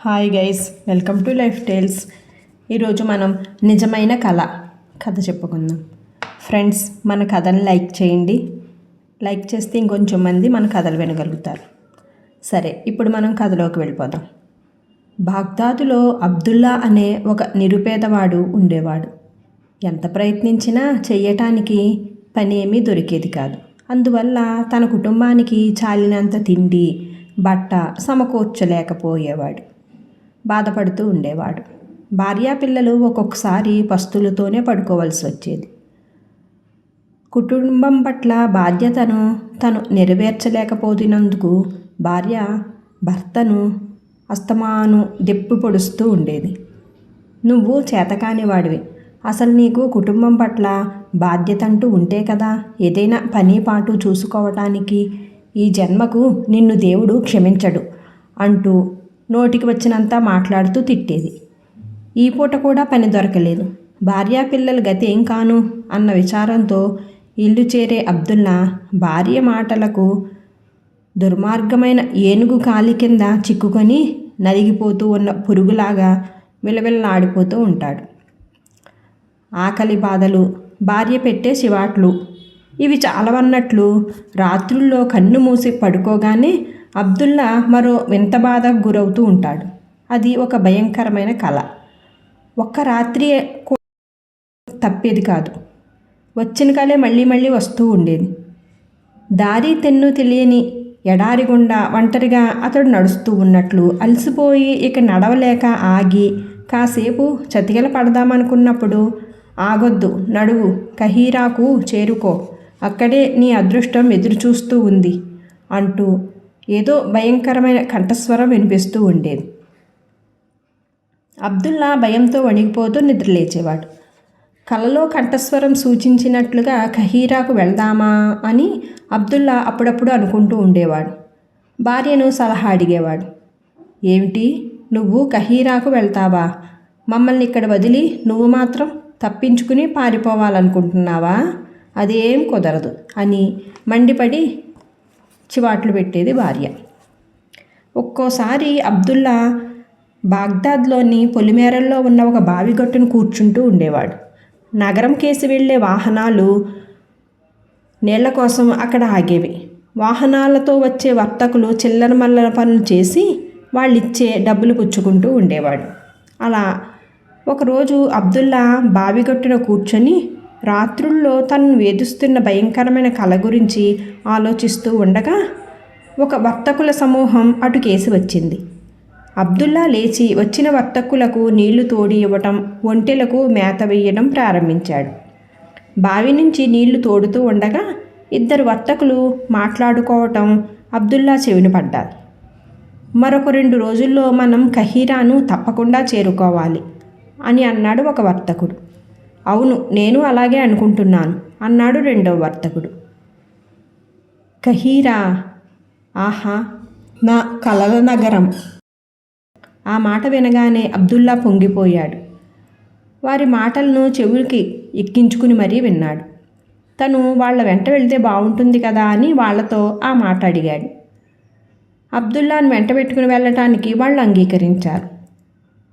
Hi guys, welcome to life tales. ఈరోజు మనం నిజమైన కథ చెప్పుకుందాం. ఫ్రెండ్స్, మన కథని లైక్ చేయండి. లైక్ చేస్తే ఇంకొంచెం మంది మన కథలు వినగలుగుతారు. సరే, ఇప్పుడు మనం కథలోకి వెళ్ళిపోదాం. బాగ్దాదులో అబ్దుల్లా అనే ఒక నిరుపేదవాడు ఉండేవాడు. ఎంత ప్రయత్నించినా చెయ్యటానికి పని ఏమీ దొరికేది కాదు. అందువల్ల తన కుటుంబానికి చాలినంత తిండి, బట్ట సమకూర్చలేకపోయేవాడు. బాధపడుతూ ఉండేవాడు. భార్యాపిల్లలు ఒక్కొక్కసారి పస్తులతోనే పడుకోవలసి వచ్చేది. కుటుంబం పట్ల బాధ్యతను తను నెరవేర్చలేకపోతున్నందుకు భార్య భర్తను అస్తమాను దెప్పి పొడుస్తూ ఉండేది. నువ్వు చేతకాని వాడివి, అసలు నీకు కుటుంబం పట్ల బాధ్యత అంటూ ఉంటే కదా ఏదైనా పని పాటు చూసుకోవటానికి. ఈ జన్మకు నిన్ను దేవుడు క్షమించడు అంటూ నోటికి వచ్చినంత మాట్లాడుతూ తిట్టేది. ఈ పూట కూడా పని దొరకలేదు. భార్యాపిల్లల గతి ఏం కాను అన్న విచారంతో ఇల్లు చేరే అబ్దుల్లా భార్య మాటలకు దుర్మార్గమైన ఏనుగు కాలి కింద చిక్కుకొని నలిగిపోతూ ఉన్న పురుగులాగా విలవిల్లాడిపోతూ ఉంటాడు. ఆకలి బాధలు, భార్య పెట్టే చివాట్లు ఇవి చాలవన్నట్లు రాత్రుల్లో కన్ను మూసి పడుకోగానే అబ్దుల్లా మరో వింత బాధకు గురవుతూ ఉంటాడు. అది ఒక భయంకరమైన కల. ఒక్క రాత్రి తప్పేది కాదు. వచ్చిన కలే మళ్ళీ మళ్ళీ వస్తూ ఉండేది. దారి తెన్ను తెలియని ఎడారి గుండా ఒంటరిగా అతడు నడుస్తూ ఉన్నట్లు అలసిపోయి ఇక నడవలేక ఆగి కాసేపు చతికిల పడదామనుకున్నప్పుడు, ఆగొద్దు, నడువు, కహీరాకు చేరుకో, అక్కడే నీ అదృష్టం ఎదురుచూస్తూ ఉంది అంటూ ఏదో భయంకరమైన కంఠస్వరం వినిపిస్తూ ఉండేది. అబ్దుల్లా భయంతో వణిగిపోతూ నిద్రలేచేవాడు. కలలో కంఠస్వరం సూచించినట్లుగా కహీరాకు వెళ్దామా అని అబ్దుల్లా అప్పుడప్పుడు అనుకుంటూ ఉండేవాడు. భార్యను సలహా అడిగేవాడు. ఏమిటి, నువ్వు కహీరాకు వెళ్తావా? మమ్మల్ని ఇక్కడ వదిలి నువ్వు మాత్రం తప్పించుకుని పారిపోవాలనుకుంటున్నావా? అదేం కుదరదు అని మండిపడి చివాట్లు పెట్టేది భార్య. ఒక్కోసారి అబ్దుల్లా బాగ్దాద్లోని పొలిమేరల్లో ఉన్న ఒక బావిగట్టును కూర్చుంటూ ఉండేవాడు. నగరం కేసి వెళ్ళే వాహనాలు నీళ్ల కోసం అక్కడ ఆగేవి. వాహనాలతో వచ్చే వర్తకులు చిల్లర మల్లర పనులు చేసి వాళ్ళిచ్చే డబ్బులు పుచ్చుకుంటూ ఉండేవాడు. అలా ఒకరోజు అబ్దుల్లా బావిగట్టున కూర్చొని రాత్రుల్లో తనను వేధిస్తున్న భయంకరమైన కల గురించి ఆలోచిస్తూ ఉండగా ఒక వర్తకుల సమూహం అటుకేసి వచ్చింది. అబ్దుల్లా లేచి వచ్చిన వర్తకులకు నీళ్లు తోడి ఇవ్వటం, ఒంటెలకు మేత వేయడం ప్రారంభించాడు. బావి నుంచి నీళ్లు తోడుతూ ఉండగా ఇద్దరు వర్తకులు మాట్లాడుకోవటం అబ్దుల్లా చెవిన పడ్డారు. మరొక 2 రోజుల్లో మనం కహీరాను తప్పకుండా చేరుకోవాలి అని అన్నాడు ఒక వర్తకుడు. అవును, నేను అలాగే అనుకుంటున్నాను అన్నాడు రెండవ వర్తకుడు. కహీరా, ఆహా, నా కలల నగరం. ఆ మాట వినగానే అబ్దుల్లా పొంగిపోయాడు. వారి మాటలను చెవులకి ఎక్కించుకుని మరీ విన్నాడు. తను వాళ్ళ వెంట వెళ్తే బాగుంటుంది కదా అని వాళ్లతో ఆ మాట అడిగాడు. అబ్దుల్లాను వెంట పెట్టుకుని వెళ్ళటానికి వాళ్ళు అంగీకరించారు.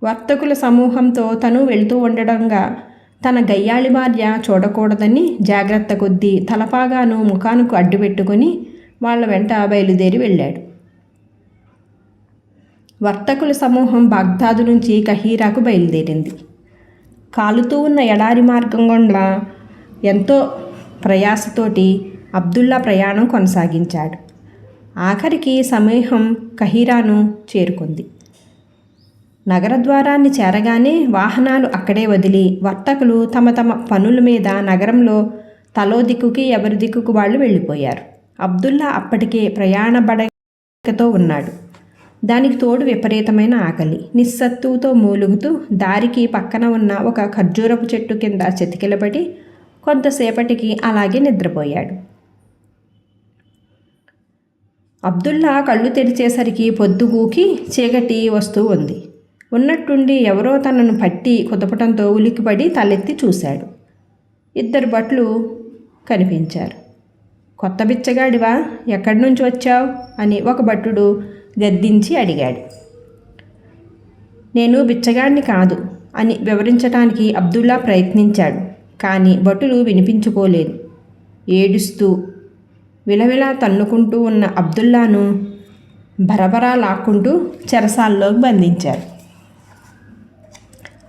వర్తకుల సమూహంతో తను వెళ్తూ ఉండడంగా తన గయ్యాళి భార్య చూడకూడదని జాగ్రత్త కొద్దీ తలపాగాను ముఖానికి అడ్డుపెట్టుకుని వాళ్ళ వెంట బయలుదేరి వెళ్ళాడు. వర్తకుల సమూహం బాగ్దాదు నుంచి కహీరాకు బయలుదేరింది. కాలుతూ ఉన్న ఎడారి మార్గం గుండా ఎంతో ప్రయాసతోటి అబ్దుల్లా ప్రయాణం కొనసాగించాడు. ఆఖరికి సమూహం కహీరాను చేరుకుంది. నగర ద్వారాన్ని చేరగానే వాహనాలు అక్కడే వదిలి వర్తకులు తమ తమ పనుల మీద నగరంలో తలో దిక్కుకి ఎవరి దిక్కుకు వాళ్ళు వెళ్ళిపోయారు. అబ్దుల్లా అప్పటికే ప్రయాణ బడకతో ఉన్నాడు. దానికి తోడు విపరీతమైన ఆకలి. నిస్సత్తువుతో మూలుగుతూ దారికి పక్కన ఉన్న ఒక ఖర్జూరపు చెట్టు కింద చతికిలబడి కొంతసేపటికి అలాగే నిద్రపోయాడు. అబ్దుల్లా కళ్ళు తెరిచేసరికి పొద్దుగూకి చీకటి వస్తూ ఉంది. ఉన్నట్టుండి ఎవరో తనను పట్టి కుదపటంతో ఉలిక్కిపడి తలెత్తి చూశాడు. 2 భటులు కనిపించారు. కొత్త బిచ్చగాడివా, ఎక్కడి నుంచి వచ్చావు అని ఒక భటుడు గద్దించి అడిగాడు. నేను బిచ్చగాడిని కాదు అని వివరించటానికి అబ్దుల్లా ప్రయత్నించాడు. కానీ భటులు వినిపించుకోలేదు. ఏడుస్తూ విలవిలా తన్నుకుంటూ ఉన్న అబ్దుల్లాను బరబరా లాక్కుంటూ చెరసాల్లోకి బంధించారు.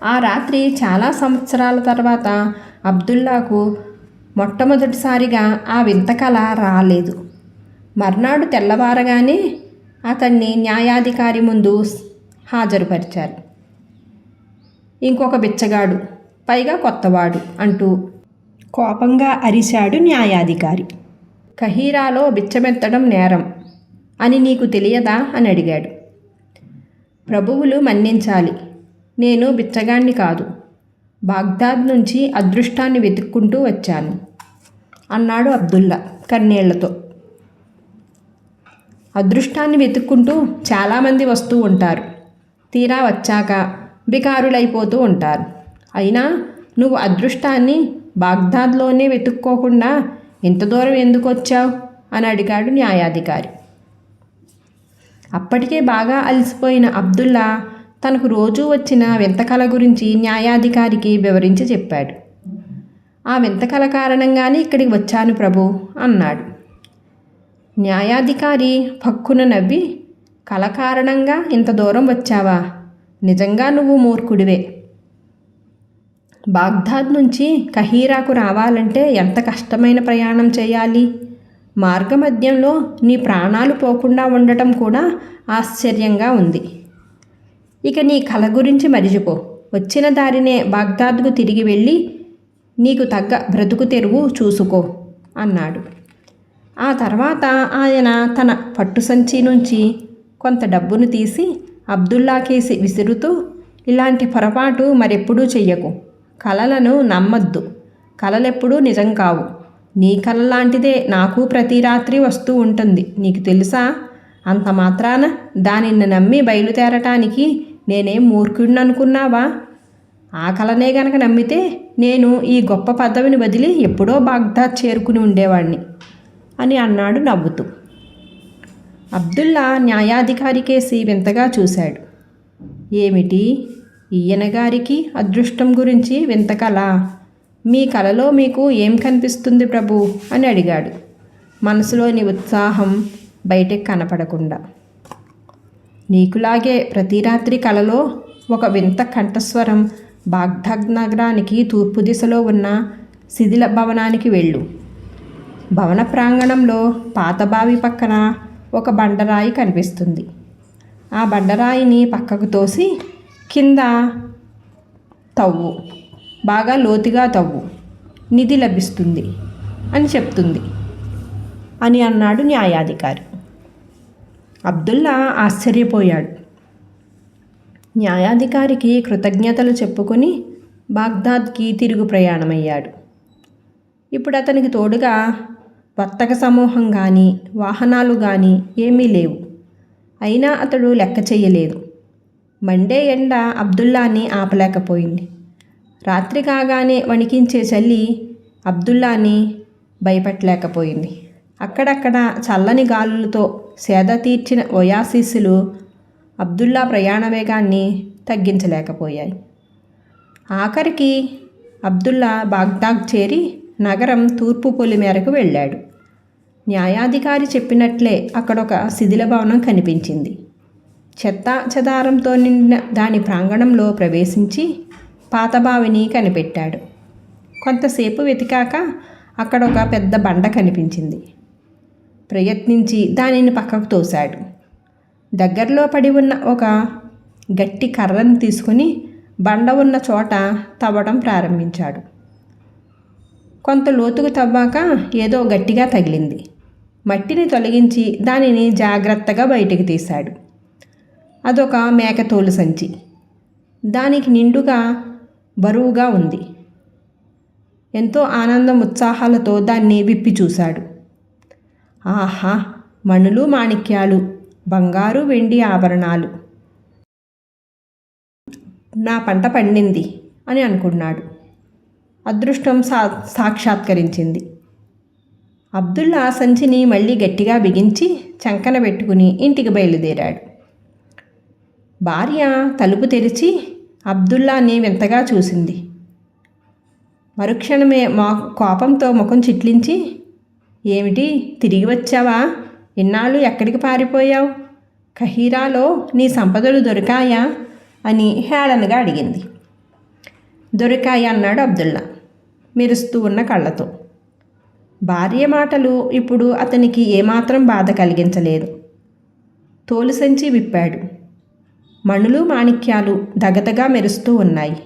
ఆ రాత్రి చాలా సంవత్సరాల తర్వాత అబ్దుల్లాకు మొట్టమొదటిసారిగా ఆ వింత కల రాలేదు. మర్నాడు తెల్లవారగానే అతన్ని న్యాయాధికారి ముందు హాజరుపరిచారు. ఇంకొక బిచ్చగాడు, పైగా కొత్తవాడు అంటూ కోపంగా అరిశాడు న్యాయాధికారి. కహీరాలో బిచ్చమెత్తడం నేరం అని నీకు తెలియదా అని అడిగాడు. ప్రభువులు మన్నించాలి, నేను బిచ్చగాణ్ణి కాదు, బాగ్దాద్ నుంచి అదృష్టాన్ని వెతుక్కుంటూ వచ్చాను అన్నాడు అబ్దుల్లా కన్నీళ్లతో. అదృష్టాన్ని వెతుక్కుంటూ చాలామంది వస్తూ ఉంటారు. తీరా వచ్చాక బికారులైపోతూ ఉంటారు. అయినా నువ్వు అదృష్టాన్ని బాగ్దాద్లోనే వెతుక్కోకుండా ఇంత దూరం ఎందుకు వచ్చావు అని అడిగాడు న్యాయాధికారి. అప్పటికే బాగా అలసిపోయిన అబ్దుల్లా తనకు రోజూ వచ్చిన వింత కల గురించి న్యాయాధికారికి వివరించి చెప్పాడు. ఆ వింత కల కారణంగానే ఇక్కడికి వచ్చాను ప్రభు అన్నాడు. న్యాయాధికారి పక్కున నవ్వి, కల కారణంగా ఇంత దూరం వచ్చావా? నిజంగా నువ్వు మూర్ఖుడివే. బాగ్దాద్ నుంచి కహీరాకు రావాలంటే ఎంత కష్టమైన ప్రయాణం చేయాలి. మార్గమధ్యంలో నీ ప్రాణాలు పోకుండా ఉండటం కూడా ఆశ్చర్యంగా ఉంది. ఇక నీ కల గురించి మరిచిపో. వచ్చిన దారినే బాగ్దాద్కు తిరిగి వెళ్ళి నీకు తగ్గ బ్రతుకు తెరువు చూసుకో అన్నాడు. ఆ తర్వాత ఆయన తన పట్టు సంచి నుంచి కొంత డబ్బును తీసి అబ్దుల్లాకేసి విసురుతూ, ఇలాంటి పొరపాటు మరెప్పుడూ చెయ్యకు. కలలను నమ్మద్దు. కలలెప్పుడూ నిజం కావు. నీ కల లాంటిదే నాకు ప్రతి రాత్రి వస్తూ ఉంటుంది. నీకు తెలుసా? అంత మాత్రాన దానిని నమ్మి బయలుదేరటానికి నేనేం మూర్ఖుడిననుకున్నావా? ఆ కలనే గనక నమ్మితే నేను ఈ గొప్ప పదవిని వదిలి ఎప్పుడో బాగ్దాద్ చేరుకుని ఉండేవాణ్ణి అని అన్నాడు నవ్వుతూ. అబ్దుల్లా న్యాయాధికారి కేసి వింతగా చూశాడు. ఏమిటి, ఈయనగారికి అదృష్టం గురించి వింత కల? మీ కలలో మీకు ఏం కనిపిస్తుంది ప్రభు అని అడిగాడు, మనసులోని ఉత్సాహం బయటకు కనపడకుండా. నీకులాగే ప్రతి రాత్రి కలలో ఒక వింత కంఠస్వరం, బాగ్దాద్ నగరానికి తూర్పు దిశలో ఉన్న శిథిల భవనానికి వెళ్ళు. భవన ప్రాంగణంలో పాత బావి పక్కన ఒక బండరాయి కనిపిస్తుంది. ఆ బండరాయిని పక్కకు తోసి కింద తవ్వు, బాగా లోతుగా తవ్వు, నిధి లభిస్తుంది అని చెప్తుంది అని అన్నాడు న్యాయాధికారి. అబ్దుల్లా ఆశ్చర్యపోయాడు. న్యాయాధికారికి కృతజ్ఞతలు చెప్పుకొని బాగ్దాద్కి తిరుగు ప్రయాణమయ్యాడు. ఇప్పుడు అతనికి తోడుగా వర్తక సమూహం కానీ వాహనాలు కానీ ఏమీ లేవు. అయినా అతడు లెక్క చెయ్యలేదు. మండే ఎండ అబ్దుల్లాని ఆపలేకపోయింది. రాత్రి కాగానే వణికించే చలి అబ్దుల్లాని భయపెట్టలేకపోయింది. అక్కడక్కడ చల్లని గాలులతో సేద తీర్చిన ఒయాసిస్సులు అబ్దుల్లా ప్రయాణ వేగాన్ని తగ్గించలేకపోయాయి. ఆఖరికి అబ్దుల్లా బాగ్దాద్ చేరి నగరం తూర్పు పొలి మేరకు వెళ్ళాడు. న్యాయాధికారి చెప్పినట్లే అక్కడొక శిథిల భవనం కనిపించింది. చెత్త చెదారంతో నిండిన దాని ప్రాంగణంలో ప్రవేశించి పాతబావిని కనిపెట్టాడు. కొంతసేపు వెతికాక అక్కడొక పెద్ద బండ కనిపించింది. ప్రయత్నించి దానిని పక్కకు తోశాడు. దగ్గరలో పడి ఉన్న ఒక గట్టి కర్రను తీసుకుని బండ ఉన్న చోట తవ్వడం ప్రారంభించాడు. కొంత లోతుకు తవ్వాక ఏదో గట్టిగా తగిలింది. మట్టిని తొలగించి దానిని జాగ్రత్తగా బయటికి తీశాడు. అదొక మేకతోలు సంచి. దానికి నిండుగా బరువుగా ఉంది. ఎంతో ఆనందం ఉత్సాహాలతో దాన్ని విప్పి చూశాడు. ఆహా, మణులు మాణిక్యాలు, బంగారు వెండి ఆభరణాలు, నా పంట పండింది అని అనుకున్నాడు. అదృష్టం సాక్షాత్కరించింది. అబ్దుల్లా సంచిని మళ్ళీ గట్టిగా బిగించి చంకన పెట్టుకుని ఇంటికి బయలుదేరాడు. భార్య తలుపు తెరిచి అబ్దుల్లాని వింతగా చూసింది. మరుక్షణమే కోపంతో ముఖం చిట్లించి, ఏమిటి, తిరిగి వచ్చావా? ఇన్నాళ్ళు ఎక్కడికి పారిపోయావు? కహీరాలో నీ సంపదలు దొరికాయా అని హేళనగా అడిగింది. దొరికాయి అన్నాడు అబ్దుల్లా మెరుస్తూ ఉన్న కళ్ళతో. భార్య మాటలు ఇప్పుడు అతనికి ఏమాత్రం బాధ కలిగించలేదు. తోలు సంచి విప్పాడు. మణులు మాణిక్యాలు దగదగా మెరుస్తూ ఉన్నాయి.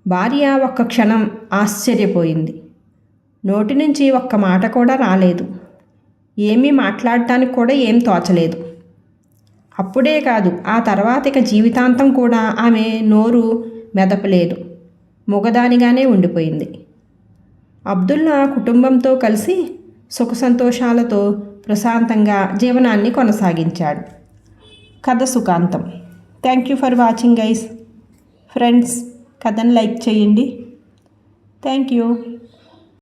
భార్య ఒక్క క్షణం ఆశ్చర్యపోయింది. నోటి నుంచి ఒక్క మాట కూడా రాలేదు. ఏమీ మాట్లాడటానికి కూడా ఏం తోచలేదు. అప్పుడే కాదు, ఆ తర్వాత ఇక జీవితాంతం కూడా ఆమె నోరు మెదపలేదు. మొగదానిగానే ఉండిపోయింది. అబ్దుల్లా కుటుంబంతో కలిసి సుఖ సంతోషాలతో ప్రశాంతంగా జీవనాన్ని కొనసాగించాడు. కథ సుఖాంతం. Thank you for watching guys. Friends, కథను లైక్ చేయండి. Thank you.